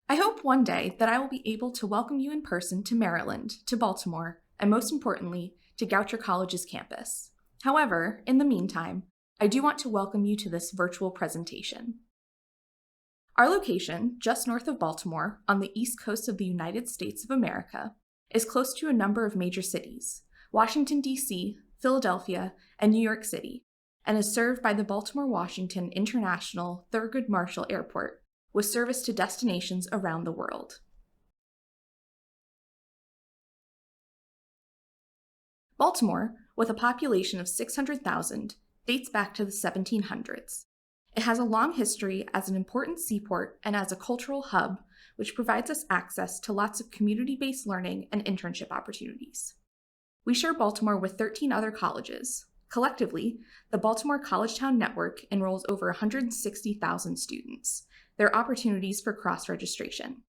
I hope one day that I will be able to welcome you in person to Maryland, to Baltimore, and most importantly, to Goucher College's campus. However, in the meantime, I do want to welcome you to this virtual presentation. Our location, just north of Baltimore, on the east coast of the United States of America, is close to a number of major cities, Washington, D.C., Philadelphia, and New York City, and is served by the Baltimore-Washington International Thurgood Marshall Airport, with service to destinations around the world. Baltimore, with a population of 600,000, dates back to the 1700s. It has a long history as an important seaport and as a cultural hub, which provides us access to lots of community-based learning and internship opportunities. We share Baltimore with 13 other colleges. Collectively, the Baltimore Collegetown Network enrolls over 160,000 students. There are opportunities for cross-registration.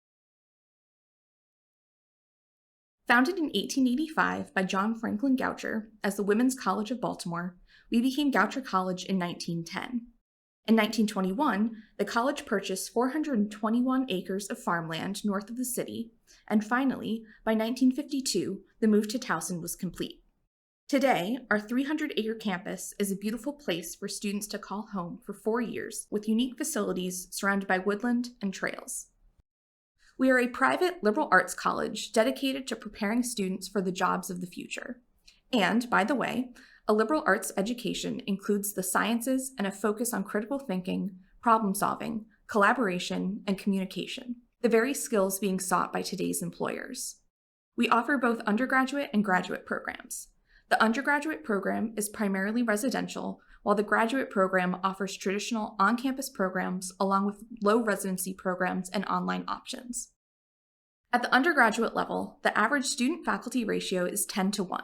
Founded in 1885 by John Franklin Goucher as the Women's College of Baltimore, we became Goucher College in 1910. In 1921, the college purchased 421 acres of farmland north of the city, and finally, by 1952, the move to Towson was complete. Today, our 300-acre campus is a beautiful place for students to call home for 4 years with unique facilities surrounded by woodland and trails. We are a private liberal arts college dedicated to preparing students for the jobs of the future. And, by the way, a liberal arts education includes the sciences and a focus on critical thinking, problem solving, collaboration, and communication, the very skills being sought by today's employers. We offer both undergraduate and graduate programs. The undergraduate program is primarily residential, while the graduate program offers traditional on-campus programs along with low residency programs and online options. At the undergraduate level, the average student-faculty ratio is 10-1.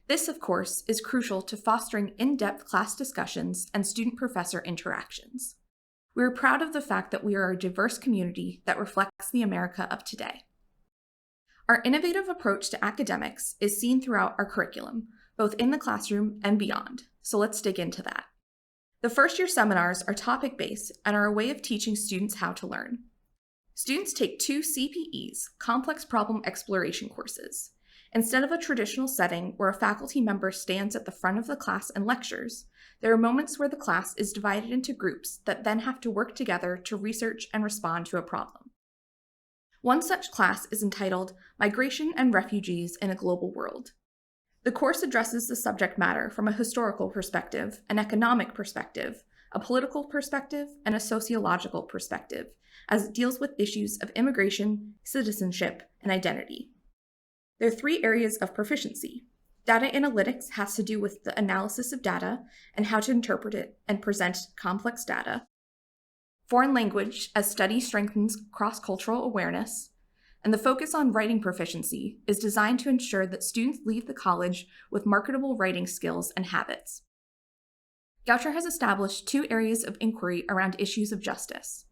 This, of course, is crucial to fostering in-depth class discussions and student-professor interactions. We are proud of the fact that we are a diverse community that reflects the America of today. Our innovative approach to academics is seen throughout our curriculum, both in the classroom and beyond, so let's dig into that. The first-year seminars are topic-based and are a way of teaching students how to learn. Students take 2 CPEs, Complex Problem Exploration courses. Instead of a traditional setting where a faculty member stands at the front of the class and lectures, there are moments where the class is divided into groups that then have to work together to research and respond to a problem. One such class is entitled Migration and Refugees in a Global World. The course addresses the subject matter from a historical perspective, an economic perspective, a political perspective, and a sociological perspective, as it deals with issues of immigration, citizenship, and identity. There are 3 areas of proficiency. Data analytics has to do with the analysis of data and how to interpret it and present complex data. Foreign language, as study strengthens cross-cultural awareness, and the focus on writing proficiency is designed to ensure that students leave the college with marketable writing skills and habits. Goucher has established 2 areas of inquiry around issues of justice.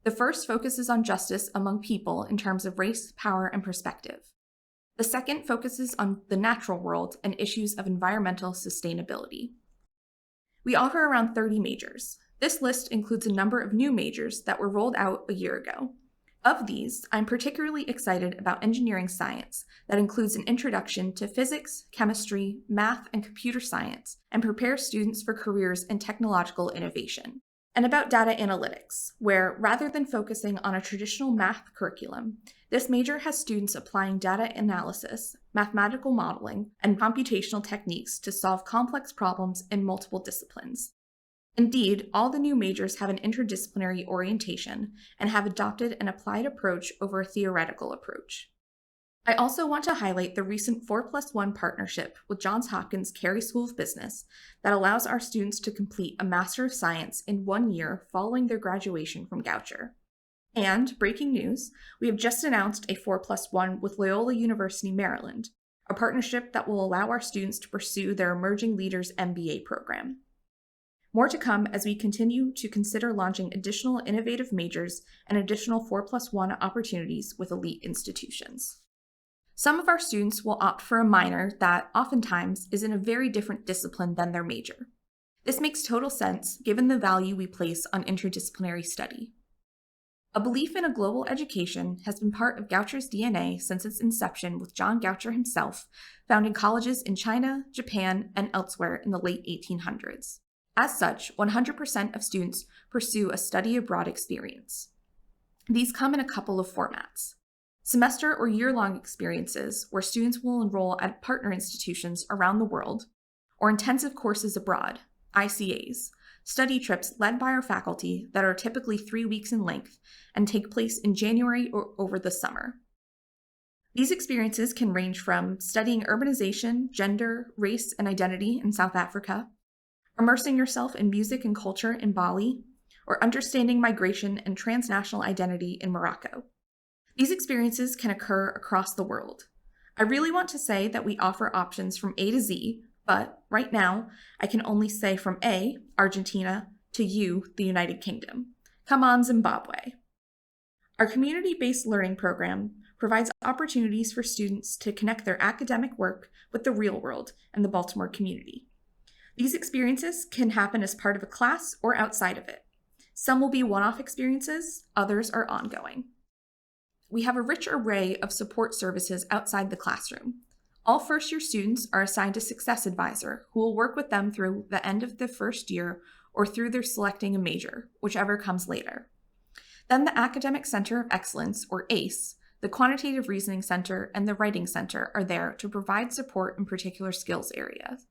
The first focuses on justice among people in terms of race, power, and perspective. The second focuses on the natural world and issues of environmental sustainability. We offer around 30 majors. This list includes a number of new majors that were rolled out a year ago. Of these, I'm particularly excited about engineering science that includes an introduction to physics, chemistry, math, and computer science, and prepares students for careers in technological innovation. And about data analytics, where rather than focusing on a traditional math curriculum, this major has students applying data analysis, mathematical modeling, and computational techniques to solve complex problems in multiple disciplines. Indeed, all the new majors have an interdisciplinary orientation and have adopted an applied approach over a theoretical approach. I also want to highlight the recent 4+1 partnership with Johns Hopkins Carey School of Business that allows our students to complete a Master of Science in 1 year following their graduation from Goucher. And, breaking news, we have just announced a 4+1 with Loyola University Maryland, a partnership that will allow our students to pursue their Emerging Leaders MBA program. More to come as we continue to consider launching additional innovative majors and additional 4+1 opportunities with elite institutions. Some of our students will opt for a minor that oftentimes is in a very different discipline than their major. This makes total sense given the value we place on interdisciplinary study. A belief in a global education has been part of Goucher's DNA since its inception, with John Goucher himself founding colleges in China, Japan, and elsewhere in the late 1800s. As such, 100% of students pursue a study abroad experience. These come in a couple of formats. Semester or year-long experiences, where students will enroll at partner institutions around the world, or intensive courses abroad, ICAs, study trips led by our faculty that are typically 3 weeks in length and take place in January or over the summer. These experiences can range from studying urbanization, gender, race, and identity in South Africa, immersing yourself in music and culture in Bali, or understanding migration and transnational identity in Morocco. These experiences can occur across the world. I really want to say that we offer options from A to Z, but right now, I can only say from A, Argentina, to U, the United Kingdom. Come on, Zimbabwe. Our community-based learning program provides opportunities for students to connect their academic work with the real world and the Baltimore community. These experiences can happen as part of a class or outside of it. Some will be one-off experiences, others are ongoing. We have a rich array of support services outside the classroom. All first-year students are assigned a success advisor who will work with them through the end of the first year or through their selecting a major, whichever comes later. Then the Academic Center of Excellence, or ACE, the Quantitative Reasoning Center, and the Writing Center are there to provide support in particular skills areas.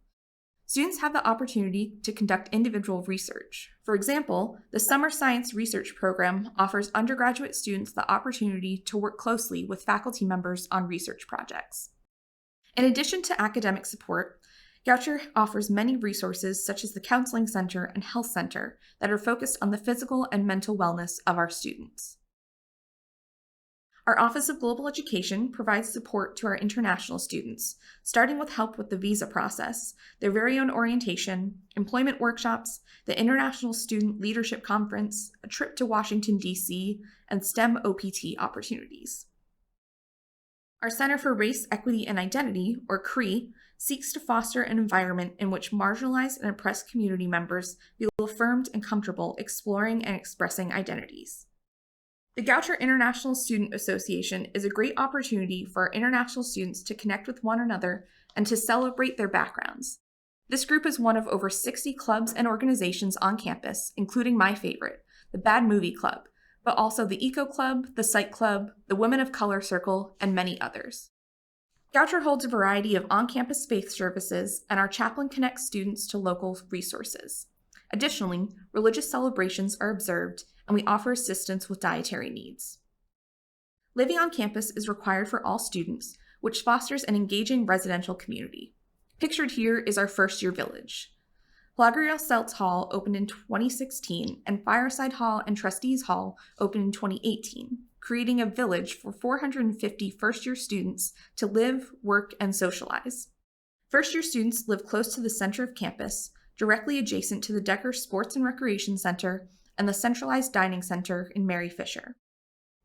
Students have the opportunity to conduct individual research. For example, the Summer Science Research Program offers undergraduate students the opportunity to work closely with faculty members on research projects. In addition to academic support, Goucher offers many resources such as the Counseling Center and Health Center that are focused on the physical and mental wellness of our students. Our Office of Global Education provides support to our international students, starting with help with the visa process, their very own orientation, employment workshops, the International Student Leadership Conference, a trip to Washington, D.C., and STEM OPT opportunities. Our Center for Race, Equity, and Identity, or CRE, seeks to foster an environment in which marginalized and oppressed community members feel affirmed and comfortable exploring and expressing identities. The Goucher International Student Association is a great opportunity for our international students to connect with one another and to celebrate their backgrounds. This group is one of over 60 clubs and organizations on campus, including my favorite, the Bad Movie Club, but also the Eco Club, the Psych Club, the Women of Color Circle, and many others. Goucher holds a variety of on-campus faith services, and our chaplain connects students to local resources. Additionally, religious celebrations are observed, and we offer assistance with dietary needs. Living on campus is required for all students, which fosters an engaging residential community. Pictured here is our first-year village. Lagerreal Seltz Hall opened in 2016, and Fireside Hall and Trustees Hall opened in 2018, creating a village for 450 first-year students to live, work, and socialize. First-year students live close to the center of campus, directly adjacent to the Decker Sports and Recreation Center and the Centralized Dining Center in Mary Fisher.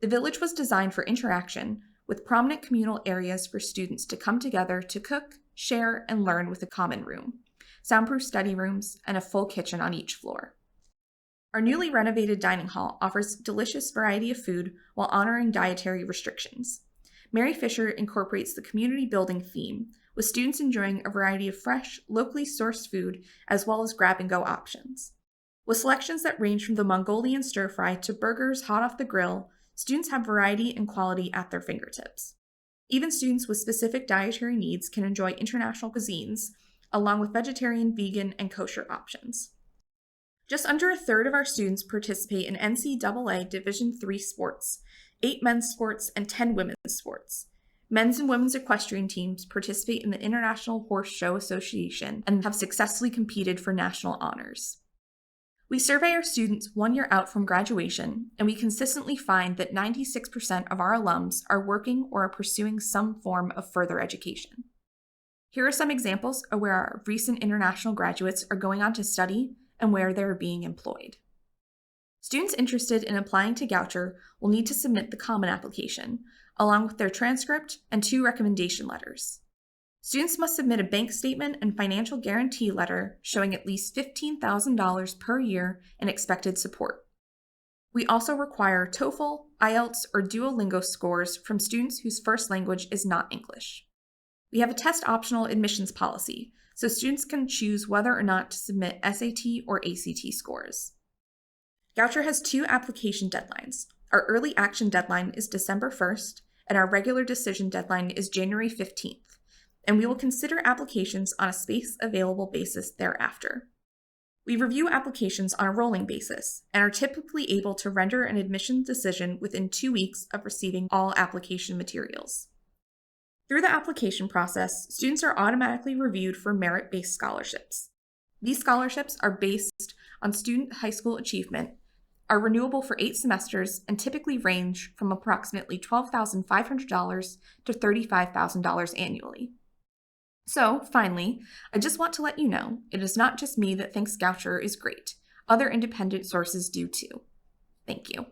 The village was designed for interaction, with prominent communal areas for students to come together to cook, share, and learn with a common room, soundproof study rooms, and a full kitchen on each floor. Our newly renovated dining hall offers delicious variety of food while honoring dietary restrictions. Mary Fisher incorporates the community building theme, with students enjoying a variety of fresh, locally sourced food as well as grab-and-go options. With selections that range from the Mongolian stir-fry to burgers hot off the grill, students have variety and quality at their fingertips. Even students with specific dietary needs can enjoy international cuisines, along with vegetarian, vegan, and kosher options. Just under a third of our students participate in NCAA Division III sports, 8 men's sports, and 10 women's sports. Men's and women's equestrian teams participate in the International Horse Show Association and have successfully competed for national honors. We survey our students 1 year out from graduation, and we consistently find that 96% of our alums are working or are pursuing some form of further education. Here are some examples of where our recent international graduates are going on to study and where they are being employed. Students interested in applying to Goucher will need to submit the Common Application, along with their transcript and 2 recommendation letters. Students must submit a bank statement and financial guarantee letter showing at least $15,000 per year in expected support. We also require TOEFL, IELTS, or Duolingo scores from students whose first language is not English. We have a test-optional admissions policy, so students can choose whether or not to submit SAT or ACT scores. Goucher has 2 application deadlines. Our early action deadline is December 1st, and our regular decision deadline is January 15th, and we will consider applications on a space available basis thereafter. We review applications on a rolling basis and are typically able to render an admission decision within 2 weeks of receiving all application materials. Through the application process, students are automatically reviewed for merit-based scholarships. These scholarships are based on student high school achievement, are renewable for 8 semesters, and typically range from approximately $12,500 to $35,000 annually. So, finally, I just want to let you know, it is not just me that thinks Goucher is great. Other independent sources do too. Thank you.